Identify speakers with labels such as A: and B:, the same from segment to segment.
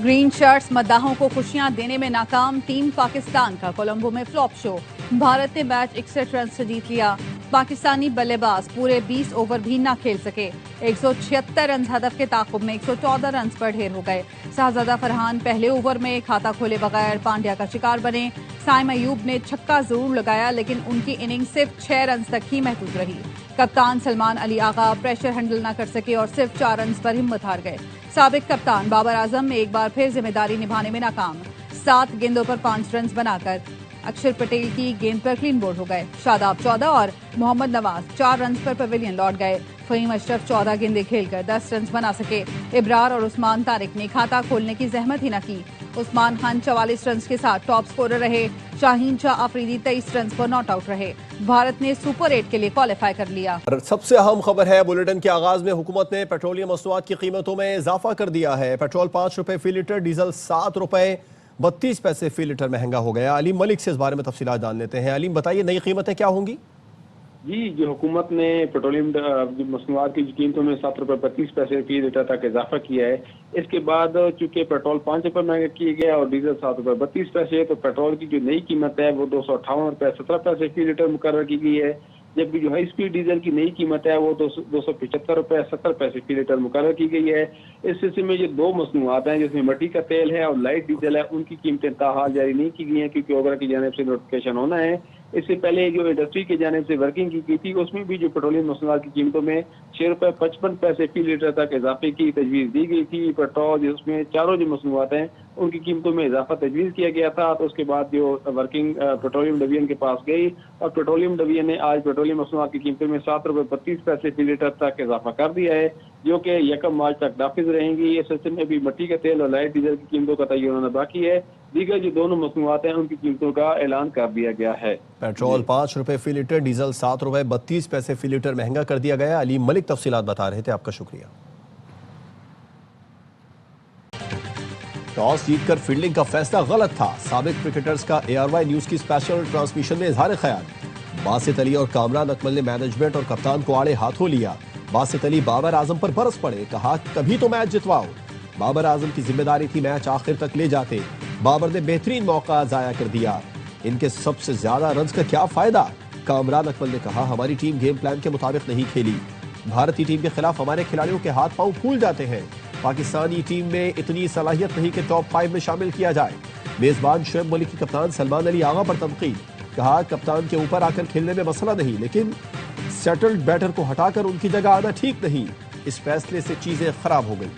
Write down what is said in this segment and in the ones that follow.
A: Green shirts मद्दाहों को खुशियां देने में नाकाम। टीम पाकिस्तान का कोलंबो में फ्लॉप शो। भारत ने मैच 61 रन से जीत लिया। पाकिस्तानी बल्लेबाज पूरे 20 ओवर भी ना खेल सके। 176 रन हदफ के ताकुब में 114 रन पर ढेर हो गए। शाहजादा फरहान पहले ओवर में खाता खोले बगैर पांड्या का शिकार बने। साइम अयूब ने छक्का जरूर लगाया, लेकिन उनकी इनिंग्स सिर्फ 6 रन तक ही महफूज रही। कप्तान सलमान अली आगा प्रेशर हैंडल न कर सके और सिर्फ 4 रन पर हिम्मत हार गए। साबिक कप्तान बाबर आजम एक बार फिर जिम्मेदारी निभाने में नाकाम। 7 गेंदों पर 5 रन बनाकर अक्षर पटेल की गेंद पर क्लीन बोल्ड हो गए। शादाब 14 और मोहम्मद नवाज 4 रन पर पवेलियन लौट गए। फहीम अशरफ 14 गेंदें खेलकर 10 रन बना सके। इब्रार और उस्मान तारिक ने खाता खोलने की जहमत ही न की। उस्मान खान 44 रन के साथ टॉप स्कोरर रहे। शाहीन शाह अफरीदी 23 रन पर नॉट आउट रहे। भारत ने सुपर 8 के लिए क्वालिफाई कर लिया।
B: सबसे अहम खबर है बुलेटिन के आगाज में हुकूमत ने पेट्रोलियम मसनूआत की कीमतों में इजाफा कर दिया है। पेट्रोल 5 रुपए फी लीटर, डीजल 7 रुपए 32 पैसे फी लीटर महंगा हो गया। अलीम मलिक से इस बारे में तफसीलात जान लेते हैं। अलीम बताइए, नई कीमतें क्या होंगी?
C: जी, जो हुकूमत ने पेट्रोलियम मसनूआत की कीमतों में 7 रुपए 32 पैसे फी लीटर तक इजाफा किया है। इसके बाद चूंकि पेट्रोल 5 रुपए महंगा किया गया और डीजल 7 रुपए 32 पैसे, तो पेट्रोल की जो नई कीमत है वो 258 रुपए 17 पैसे फी लीटर मुकर्रर की गई है। जबकि जो हाई स्पीड डीजल की नई कीमत है वो 275 रुपए 70 पैसे फी लीटर मुकर्रर की गई है। इस सिलसिले में जो 2 मसनूआत हैं जिसमें मिट्टी का तेल है और लाइट डीजल है, उनकी कीमतें ताहाल जारी नहीं की गई हैं, क्योंकि ओगरा की जानिब से नोटिफिकेशन होना है। इससे पहले जो इंडस्ट्री की जानिब से वर्किंग की गई थी, उसमें भी जो पेट्रोलियम मसनूआत की कीमतों में 6 रुपए 55 पैसे फी लीटर तक इजाफे की तजवीज़ दी गई थी। पेट्रोल जिसमें चारों जो मसनूआत हैं उनकी कीमतों में इजाफा तजवीज़ किया गया था। तो उसके बाद जो वर्किंग पेट्रोलियम डिवीजन के पास गई और पेट्रोलियम डिवीजन ने आज पेट्रोलियम मसनूआत की कीमतों में 7 रुपए 32 पैसे फी लीटर तक इजाफा कर दिया है, जो कि 1 मार्च तक नाफिज रहेंगी। इस सिलसिले में भी मिट्टी का तेल और लाइट डीजल की कीमतों का तयन होना बाकी है। दीगर जो दोनों मसनूआत हैं उनकी कीमतों का ऐलान कर दिया गया है।
B: पेट्रोल 5 रुपए फी लीटर, डीजल 7 रुपए 32 पैसे फी लीटर महंगा कर दिया गया। अलीम मलिक तफसीलात बता रहे थे, आपका शुक्रिया। टॉस जीतकर फील्डिंग का फैसला गलत था। साबिक क्रिकेटर्स का ARY न्यूज की स्पेशल ट्रांसमिशन में इजहार ख्याल। बासित अली और कामरान अकमल ने मैनेजमेंट और कप्तान को आड़े हाथों लिया। बासित अली बाबर आजम पर बरस पड़े, कहा कभी तो मैच जितवाओ। बाबर आजम की जिम्मेदारी थी मैच आखिर तक ले जाते। बाबर ने बेहतरीन मौका जाया कर दिया। इनके सबसे ज्यादा रन का क्या फायदा? कामरान अकमल ने कहा हमारी टीम गेम प्लान के मुताबिक नहीं खेली। भारतीय टीम के खिलाफ हमारे खिलाड़ियों के हाथ पांव फूल जाते हैं। पाकिस्तानी टीम में इतनी सलाहियत नहीं कि टॉप 5 में शामिल किया जाए। मेजबान शुएब मलिक की कप्तान सलमान अली आगा पर तनकीद, कहा कप्तान के ऊपर आकर खेलने में मसला नहीं, लेकिन सेटल्ड बैटर को हटाकर उनकी जगह आना ठीक नहीं। इस फैसले से चीजें खराब हो गई।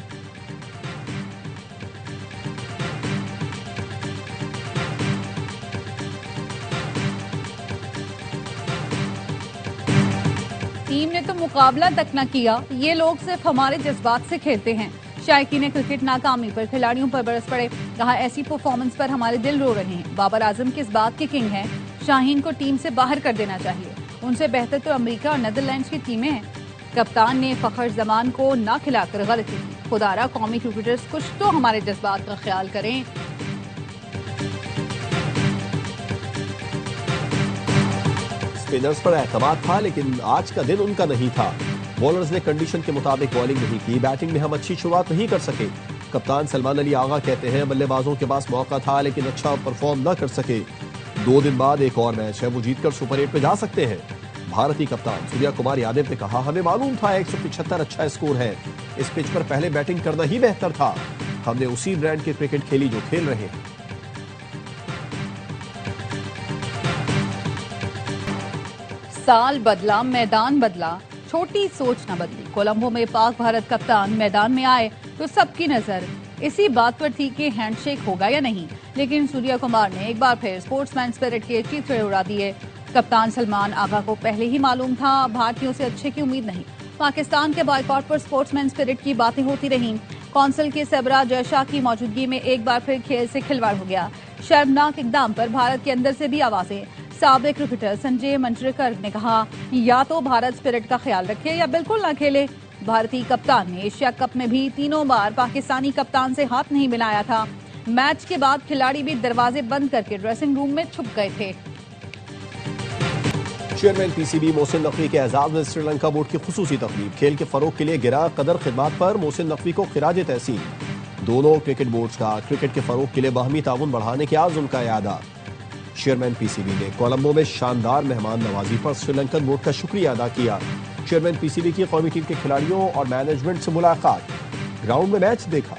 A: टीम ने तो मुकाबला तक न किया, ये लोग सिर्फ हमारे जज्बात से खेलते हैं। शायकीन क्रिकेट नाकामी पर खिलाड़ियों पर बरस पड़े, कहा ऐसी परफॉर्मेंस पर हमारे दिल रो रहे हैं। बाबर आजम किस बात के किंग हैं? शाहीन को टीम से बाहर कर देना चाहिए। उनसे बेहतर तो अमेरिका और नीदरलैंड्स की टीमें हैं। कप्तान ने फखर जमान को ना खिलाकर गलती की। खुदारा कौमी क्रिकेटर्स कुछ तो हमारे जज्बात का ख्याल करें।
B: स्पिनर्स पर एतमाद था, लेकिन आज का दिन उनका नहीं था। बॉलर्स ने कंडीशन के मुताबिक बॉलिंग नहीं की। बैटिंग में हम अच्छी शुरुआत नहीं कर सके। कप्तान सलमान अली आगा कहते हैं बल्लेबाजों के पास मौका था, लेकिन अच्छा परफॉर्म न कर सके। 2 दिन बाद एक और मैच है, वो जीतकर सुपर 8 पे जा सकते हैं। भारतीय कप्तान सूर्या कुमार यादव ने कहा हमें मालूम था 175 अच्छा स्कोर है। इस पिच पर पहले बैटिंग करना ही बेहतर था। हमने उसी ब्रांड की क्रिकेट खेली जो खेल रहे हैं।
A: साल बदला, मैदान बदला, छोटी सोच न बदली। कोलंबो में पाक भारत कप्तान मैदान में आए तो सबकी नजर इसी बात पर थी कि हैंडशेक होगा या नहीं, लेकिन सूर्या कुमार ने एक बार फिर स्पोर्ट्समैन स्पिरिट के चीथड़े उड़ा दिए। कप्तान सलमान आगा को पहले ही मालूम था भारतीयों से अच्छे की उम्मीद नहीं। पाकिस्तान के बॉयकॉट पर स्पोर्ट्समैन स्पिरिट की बातें होती रहीं। कौंसिल के सरबराह जयशाह की मौजूदगी में एक बार फिर खेल से खिलवाड़ हो गया। शर्मनाक इकदाम पर भारत के अंदर से भी आवाजें। साबिक क्रिकेटर संजय मंजरेकर ने कहा या तो भारत स्पिरिट का ख्याल रखे या बिल्कुल ना खेले। भारतीय कप्तान ने एशिया कप में भी 3 बार पाकिस्तानी कप्तान से हाथ नहीं मिलाया था। मैच के बाद खिलाड़ी भी दरवाजे बंद करके ड्रेसिंग रूम में छुप गए थे।
B: चेयरमैन PCB मोहसिन नकवी के एजाज में श्रीलंका बोर्ड की खुसूसी तकरीब। खेल के फरोग के लिए गिरा कदर खिदमात पर मोहसिन नकवी को खिराज तहसीन। दोनों क्रिकेट बोर्ड्स का क्रिकेट के फरोग के लिए बाहमी ताउन बढ़ाने के आज़म का यादा। चेयरमैन पीसीबी ने कोलंबो में शानदार मेहमान नवाजी पर श्रीलंकन बोर्ड का शुक्रिया अदा किया। चेयरमैन पीसीबी की कौमी टीम के खिलाड़ियों और मैनेजमेंट से मुलाकात, ग्राउंड में मैच देखा।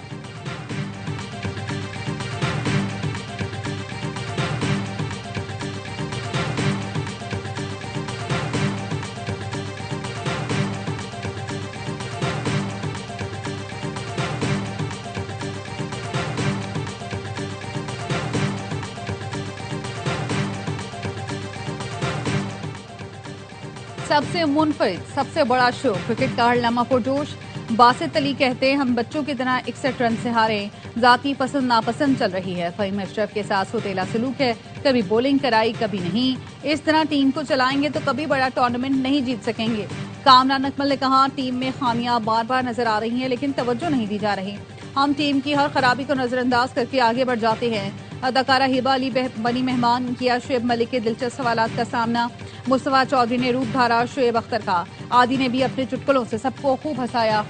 A: सबसे मुनफरिद सबसे बड़ा शो क्रिकेट का हरनामा पुरजोश। बासित अली कहते हैं हम बच्चों की तरह 61 रन से हारे, जाती पसंद नापसंद चल रही है। फहीम अशरफ के साथ सोतेला सलूक है, कभी बॉलिंग कराई कभी नहीं। इस तरह टीम को चलाएंगे तो कभी बड़ा टूर्नामेंट नहीं जीत सकेंगे। कामरान अकमल ने कहा टीम में खामियां बार बार नजर आ रही हैं लेकिन तवज्जो नहीं दी जा रही। हम टीम की हर खराबी को नजरअंदाज करके आगे बढ़ जाते हैं। अदाकारा हिबा अली बनी मेहमान, किया शुएब मलिक के दिलचस्प सवालात का सामना। मुस्तफा चौधरी ने रूप धारा शुएब अख्तर का। आदि ने भी अपने चुटकुलों से सबको खूब हंसाया।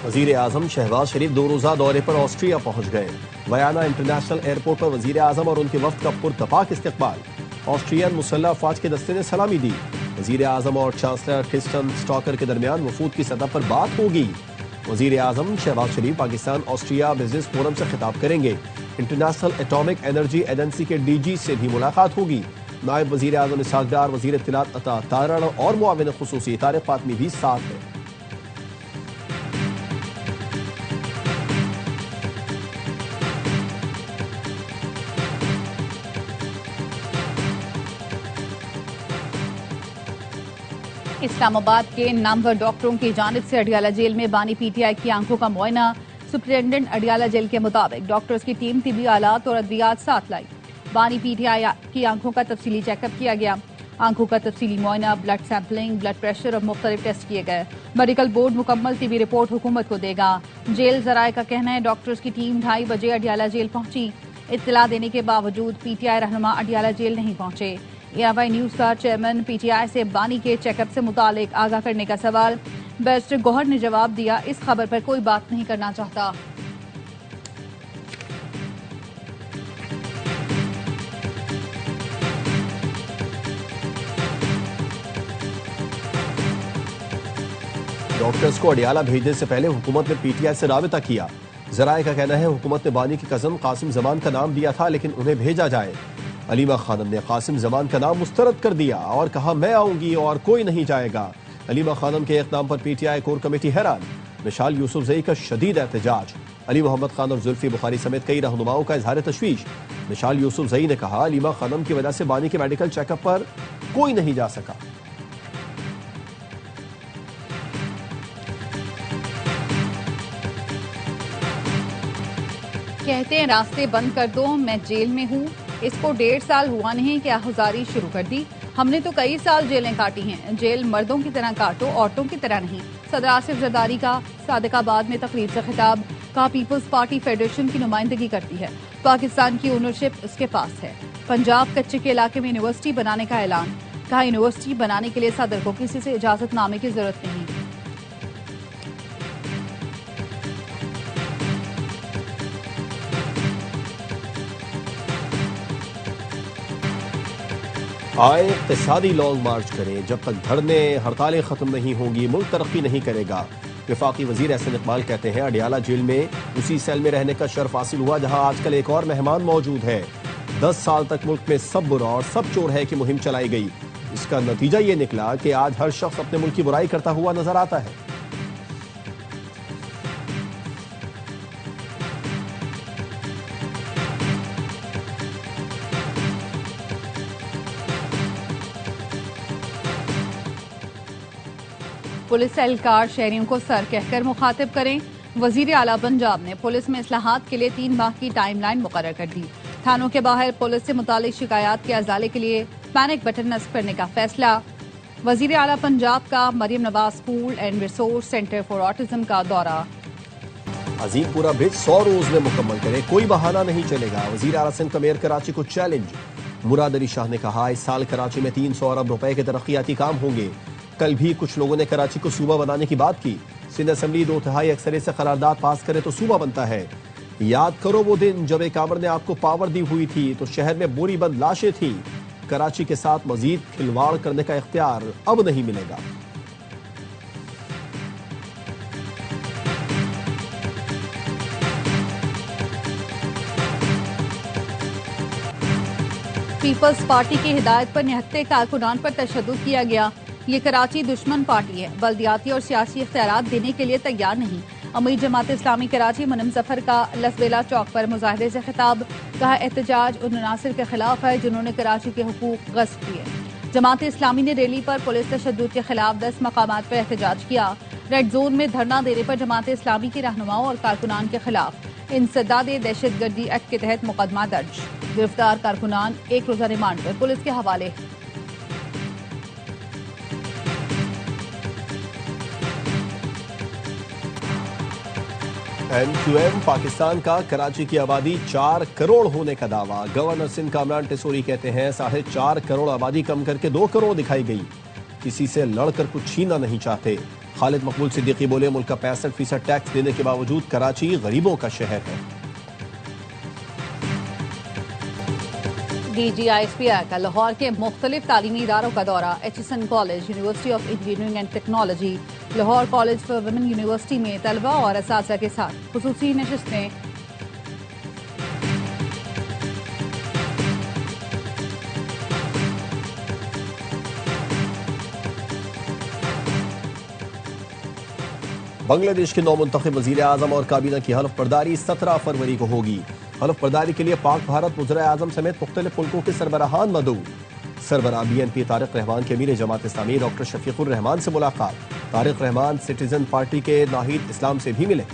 B: वजीर आजम शहबाज शरीफ 2 रोजा दौरे पर ऑस्ट्रिया पहुंच गए। वयाना इंटरनेशनल एयरपोर्ट पर वजीर आजम और उनके वफ्द का पुरतपाक इस्तकबाल। ऑस्ट्रियन मुसल्लह अफवाज के दस्ते ने सलामी दी। वजीर आजम और चांसलर क्रिस्टन स्टॉकर के दरमियान वफूद की सतह पर बात होगी। वजीर आजम शहबाज शरीफ पाकिस्तान ऑस्ट्रिया बिजनेस फोरम से खिताब करेंगे। इंटरनेशनल एटॉमिक एनर्जी एजेंसी के डीजी से भी मुलाकात होगी। नायब वजीर आजम इसहाक डार, वजीर इत्तलात अता तारण और मुआविन खुसूसी तारिक फातमी भी साथ है।
A: इस्लामाबाद के नामवर डॉक्टरों की जानिब से अडियाला जेल में बानी पीटीआई की आंखों का मुआयना। सुप्रिंटेंडेंट अडियाला जेल के मुताबिक डॉक्टर्स की टीम तिबी आलात और अद्वियात साथ लाई। बानी पीटीआई की आंखों का तफसीली चेकअप किया गया। आंखों का तफसीली मुआयना, ब्लड सैंपलिंग, ब्लड प्रेशर और मुख्तलिफ टेस्ट किए गए। मेडिकल बोर्ड मुकम्मल तिबी रिपोर्ट हुकूमत को देगा। जेल जराये का कहना है डॉक्टर्स की टीम 2:30 बजे अडियाला जेल पहुंची। इत्तला देने के बावजूद पीटीआई रहनुमा अडियाला जेल नहीं पहुंचे। ARY न्यूज का चेयरमैन पीटीआई से बानी के चेकअप से मुतालिक आगाह करने का सवाल। बैरिस्टर गौहर ने जवाब दिया इस खबर पर कोई बात नहीं करना चाहता।
B: डॉक्टर्स को अडियाला भेजने से पहले हुकूमत ने पीटीआई से राबिता किया। जराये का कहना है हुकूमत ने बानी की कजन कासिम जमान का नाम दिया था लेकिन उन्हें भेजा जाए। अलीमा खानम ने कासिम जमान का नाम मुस्तरद कर दिया और कहा मैं आऊंगी और कोई नहीं जाएगा। अलीमा खानम के इक़दाम पर पीटीआई कोर कमेटी हैरान। मिशाल यूसुफजई का शदीद एहतजाज। अली मोहम्मद खान और जुल्फी बुखारी समेत कई रहनुमाओं का इजहार तशवीश। मिशाल यूसुफजई ने कहा अलीमा खानम की वजह से बानी के मेडिकल चेकअप पर कोई नहीं जा सका।
A: कहते हैं रास्ते बंद कर दो, मैं जेल में हूँ। इसको 1.5 साल हुआ नहीं कि आहुजारी शुरू कर दी। हमने तो कई साल जेलें काटी हैं। जेल मर्दों की तरह काटो, औरतों की तरह नहीं। सदर आसिफ जरदारी का सादिकाबाद में तकरीब से खिताब। कहा पीपल्स पार्टी फेडरेशन की नुमाइंदगी करती है, पाकिस्तान की ओनरशिप उसके पास है। पंजाब कच्चे के इलाके में यूनिवर्सिटी बनाने का ऐलान। कहा यूनिवर्सिटी बनाने के लिए सदर को किसी से इजाजतनामे की जरूरत नहीं।
B: आए इक़्तिसादी लॉन्ग मार्च करें, जब तक धरने हड़तालें खत्म नहीं होंगी मुल्क तरक्की नहीं करेगा। वफाकी वजीर एहसन इकबाल कहते हैं अडियाला जेल में उसी सेल में रहने का शर्फ हासिल हुआ जहां आजकल एक और मेहमान मौजूद है। 10 साल तक मुल्क में सब बुरा और सब चोर है की मुहिम चलाई गई। इसका नतीजा ये निकला कि आज हर शख्स अपने मुल्क की बुराई करता हुआ नजर आता है।
A: पुलिस एहलकार शहरियों को सर कहकर मुखातिब करें। वजीर आला पंजाब ने पुलिस में इस्लाहात के लिए 3 माह की टाइमलाइन मुकर्रर कर दी। थानों के बाहर पुलिस से मुतालिक शिकायत के अजाले के लिए पैनिक बटन नस्ब करने का फैसला। वजीर आला पंजाब का Maryam Nawaz school and resource centre for autism का दौरा।
B: अजीमपुरा ब्रिज 100 रोज में मुकम्मल करे, कोई बहाना नहीं चलेगा। वजीर आला सिंध का मेयर कराची को चैलेंज। मुराद अली शाह ने कहा इस साल कराची में 300 अरब रुपए के तरक्याती काम होंगे। कल भी कुछ लोगों ने कराची को सूबा बनाने की बात की। सिंध असेंबली 2/3 अक्सरियत से करारदाद पास करे तो सूबा बनता है। याद करो वो दिन जब एक आमर ने आपको पावर दी हुई थी तो शहर में बोरी बंद लाशें थी। कराची के साथ मजीद खिलवाड़ करने का इख्तियार अब नहीं मिलेगा।
A: पीपल्स पार्टी की हिदायत पर निहत्ते कारकुनान पर तशद्दुद किया गया। ये कराची दुश्मन पार्टी है, बल्दियाती और सियासी इख्तियारात देने के लिए तैयार नहीं। अमीर जमात इस्लामी कराची मुनम जफर का लसबेला चौक पर मुजाहिदे से खिताब। कहा एहतजाज उन अनासिर के खिलाफ है जिन्होंने कराची के हुकूक गस्ब किए। जमात इस्लामी ने रैली पर पुलिस तशद्दुद के खिलाफ 10 मकामात पर एहतजाज किया। रेड जोन में धरना देने पर जमात इस्लामी के रहनुमाओं और कारकुनान के खिलाफ इंसदाद दहशतगर्दी एक्ट के तहत मुकदमा दर्ज। गिरफ्तार कारकुनान 1 रोजा रिमांड पर पुलिस के हवाले।
B: MQM पाकिस्तान का कराची की आबादी 4 करोड़ होने का दावा। गवर्नर सिंध कामरान टेसोरी कहते हैं 4.5 करोड़ आबादी कम करके 2 करोड़ दिखाई गई। किसी से लड़कर कुछ छीनना नहीं चाहते। खालिद मकबूल सिद्दीकी बोले मुल्क का 65% टैक्स देने के बावजूद कराची गरीबों का शहर है।
A: DGISP का लाहौर के मुख्तलिफ तालीमी इदारों का दौरा। HSN college, university of engineering and technology, Lahore college for women university में तलबा और असातिज़ा के साथ खुसूसी नशिस्तें।
B: बांग्लादेश के नौमुंतखब वजीर आजम और काबीना की हल्फ बर्दारी 17 फरवरी को होगी। हल्फ बर्दारी के लिए पाक भारत वज़ीर आजम समेत मुख्तलिफ मुल्कों के सरबराहान मदऊ। सरबराह BNP तारिक रहमान के अमीर जमात इस्लामी डॉक्टर शफीकुर रहमान से मुलाकात। तारिक रहमान सिटीजन पार्टी के नाहिद इस्लाम से भी मिले।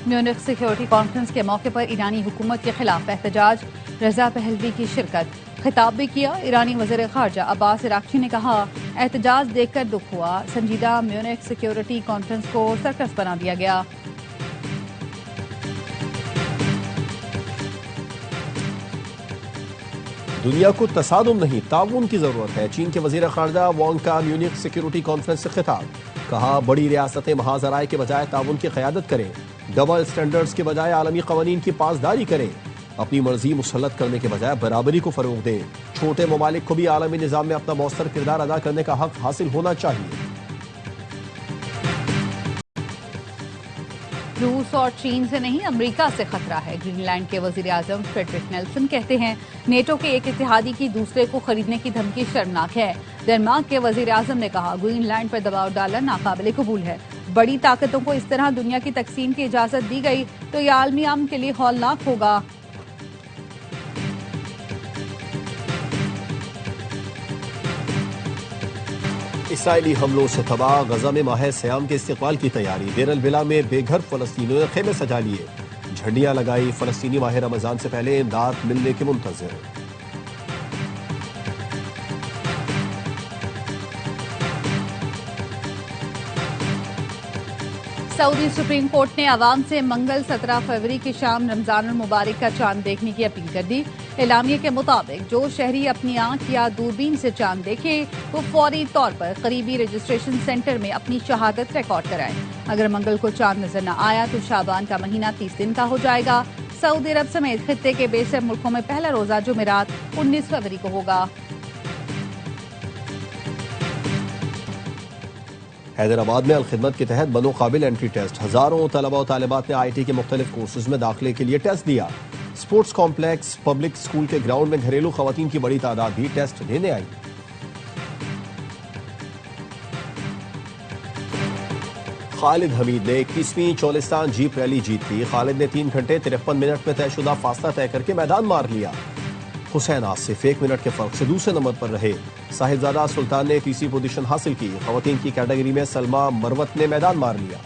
A: म्यूनिख सिक्योरिटी कॉन्फ्रेंस के मौके पर ईरानी हुकूमत के खिलाफ एहतजाज। रजा पहलवी की शिरकत। खिताब भी किया। ईरानी वज़ीर ख़ारजा अब्बास इराक़ची ने कहा एहतजाज देखकर दुख हुआ। संजीदा म्यूनिख सिक्योरिटी कॉन्फ्रेंस को सर्कस बना दिया गया।
B: दुनिया को तसादुम नहीं ताउन की जरूरत है। चीन के वजीर खारजा वांग का म्यूनिख सिक्योरिटी कॉन्फ्रेंस से खिताब। कहा बड़ी रियासतें महाजराए के बजाय ताउन की क़यादत करें। डबल स्टैंडर्ड्स के बजाय आलमी कवानीन की पासदारी करें। अपनी मर्जी मुसल्लत करने के बजाय बराबरी को फरोग दें। छोटे ममालिक को भी आलमी निज़ाम में अपना मौसर किरदार अदा करने का हक हासिल होना चाहिए।
A: रूस और चीन से नहीं अमेरिका से खतरा है। ग्रीनलैंड के वजीर आजम फ्रेडरिक नेल्सन कहते हैं नेटो के एक इत्तेहादी की दूसरे को खरीदने की धमकी शर्मनाक है। डेनमार्क के वजीर आजम ने कहा ग्रीनलैंड पर दबाव डालना नाकाबिले कबूल है। बड़ी ताकतों को इस तरह दुनिया की तकसीम की इजाजत दी गई तो यह आलमी अमन के लिए हौलनाक होगा।
B: इसराइली हमलों से तबाह गजा में माह सयाम के इस्तिकबाल की तैयारी। देर अल बिला में बेघर फलस्तीनियों ने खेमे सजा लिए। झंडियां लगाई। फलस्तीनी माह रमजान से पहले इमदाद मिलने के मुंतजिर।
A: सऊदी सुप्रीम कोर्ट ने अवाम से मंगल 17 फरवरी की शाम रमजान मुबारक का चांद देखने की अपील कर दी। एलामिया के मुताबिक जो शहरी अपनी आंख या दूरबीन से चांद देखे वो फौरी तौर पर करीबी रजिस्ट्रेशन सेंटर में अपनी शहादत रिकॉर्ड कराएं। अगर मंगल को चांद नजर न आया तो शाबान का महीना 30 दिन का हो जाएगा। सऊदी अरब समेत खित्ते के बेशर मुल्कों में पहला रोजा जुमेरात 19 फरवरी को होगा।
B: हैदराबाद में अलखिदमत के तहत बनोकाबिल एंट्री टेस्ट। हजारों तलबा और तालिबात ने IT के मुख्तलिफ कोर्सेज में दाखिले के लिए टेस्ट दिया। स्पोर्ट्स कॉम्प्लेक्स पब्लिक स्कूल के ग्राउंड में घरेलू खवातीन की बड़ी तादाद भी टेस्ट देने आई। खालिद हमीद ने 21वीं चोलिस्तान जीप रैली जीत ली। खालिद ने 3 घंटे 53 मिनट में तयशुदा फासला तय करके मैदान मार लिया। हुसैन आसिफ 1 मिनट के फर्क से दूसरे नंबर पर रहे। साहिबजादा सुल्तान ने तीसरी पोजीशन हासिल की। खवातीन की कैटेगरी में सलमा मरवत ने मैदान मार लिया।